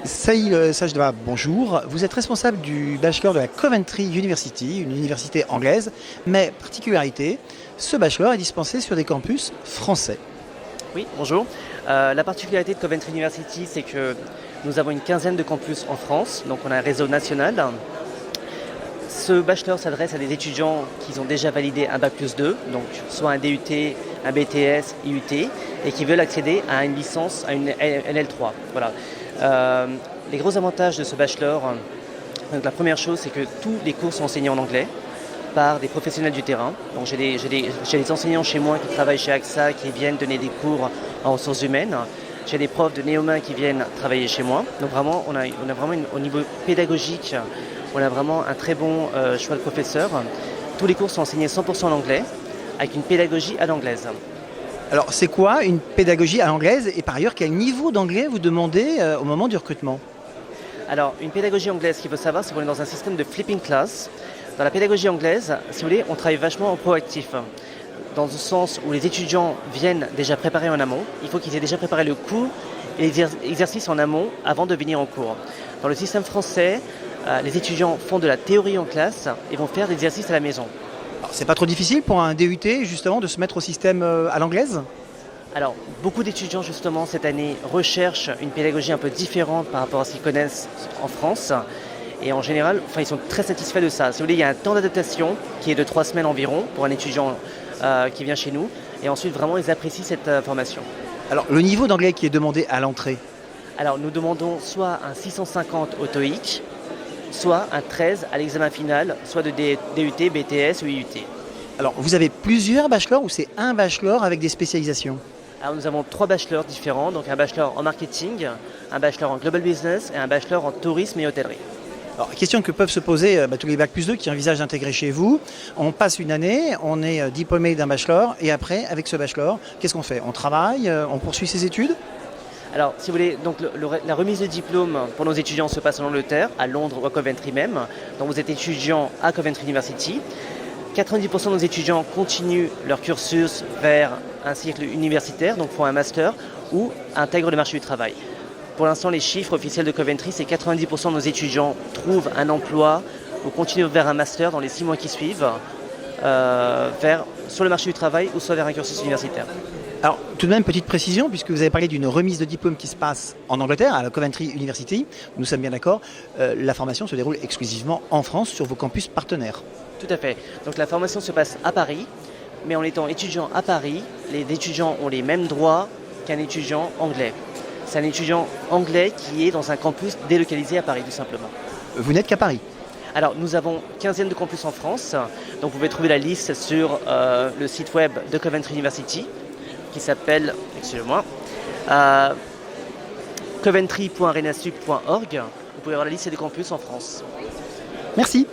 Saïd Sajdava, bonjour. Vous êtes responsable du bachelor de la Coventry University, une université anglaise, mais particularité, ce bachelor est dispensé sur des campus français. Oui, bonjour. La particularité de Coventry University, c'est que nous avons une quinzaine de campus en France, donc on a un réseau national. Ce bachelor s'adresse à des étudiants qui ont déjà validé un Bac+2, donc soit un DUT, un BTS, IUT, et qui veulent accéder à une licence, à une LL3. Voilà. Les gros avantages de ce bachelor, donc la première chose, c'est que tous les cours sont enseignés en anglais par des professionnels du terrain. Donc j'ai des enseignants chez moi qui travaillent chez AXA, qui viennent donner des cours en ressources humaines. J'ai des profs de Néomain qui viennent travailler chez moi. Donc vraiment, on a vraiment au niveau pédagogique, on a vraiment un très bon choix de professeurs. Tous les cours sont enseignés 100% en anglais, avec une pédagogie à l'anglaise. Alors, c'est quoi une pédagogie à l'anglaise et par ailleurs, quel niveau d'anglais vous demandez au moment du recrutement? Alors, une pédagogie anglaise, ce qu'il faut savoir, c'est qu'on est dans un système de flipping class. Dans la pédagogie anglaise, si vous voulez, on travaille vachement en proactif. Dans le sens où les étudiants viennent déjà préparer en amont. Il faut qu'ils aient déjà préparé le cours et les exercices en amont avant de venir en cours. Dans le système français, les étudiants font de la théorie en classe et vont faire des exercices à la maison. Alors, c'est pas trop difficile pour un DUT justement de se mettre au système à l'anglaise? Alors, beaucoup d'étudiants justement cette année recherchent une pédagogie un peu différente par rapport à ce qu'ils connaissent en France. Et en général, ils sont très satisfaits de ça. Si vous voulez, il y a un temps d'adaptation qui est de 3 semaines environ pour un étudiant qui vient chez nous. Et ensuite, vraiment, ils apprécient cette formation. Alors, le niveau d'anglais qui est demandé à l'entrée? Alors, nous demandons soit un 650 au TOEIC, soit un 13 à l'examen final, soit de DUT, BTS ou IUT. Alors, vous avez plusieurs bachelors ou c'est un bachelor avec des spécialisations? Alors, nous avons 3 bachelors différents, donc un bachelor en marketing, un bachelor en global business et un bachelor en tourisme et hôtellerie. Alors, question que peuvent se poser tous les Bac+2 qui envisagent d'intégrer chez vous. On passe une année, on est diplômé d'un bachelor et après, avec ce bachelor, qu'est-ce qu'on fait? On travaille, on poursuit ses études? Alors, si vous voulez, donc la remise de diplôme pour nos étudiants se passe en Angleterre, à Londres ou à Coventry même. Donc, vous êtes étudiant à Coventry University. 90% de nos étudiants continuent leur cursus vers un cycle universitaire, donc font un master ou intègrent le marché du travail. Pour l'instant, les chiffres officiels de Coventry, c'est 90% de nos étudiants trouvent un emploi ou continuent vers un master dans les 6 mois qui suivent, sur le marché du travail ou soit vers un cursus universitaire. Alors, tout de même, petite précision, puisque vous avez parlé d'une remise de diplôme qui se passe en Angleterre, à la Coventry University, nous sommes bien d'accord, la formation se déroule exclusivement en France, sur vos campus partenaires. Tout à fait. Donc la formation se passe à Paris, mais en étant étudiant à Paris, les étudiants ont les mêmes droits qu'un étudiant anglais. C'est un étudiant anglais qui est dans un campus délocalisé à Paris, tout simplement. Vous n'êtes qu'à Paris? Alors, nous avons une quinzaine de campus en France. Donc, vous pouvez trouver la liste sur le site web de Coventry University, qui s'appelle, excusez-moi, coventry.renasup.org. Vous pouvez voir la liste des campus en France. Merci.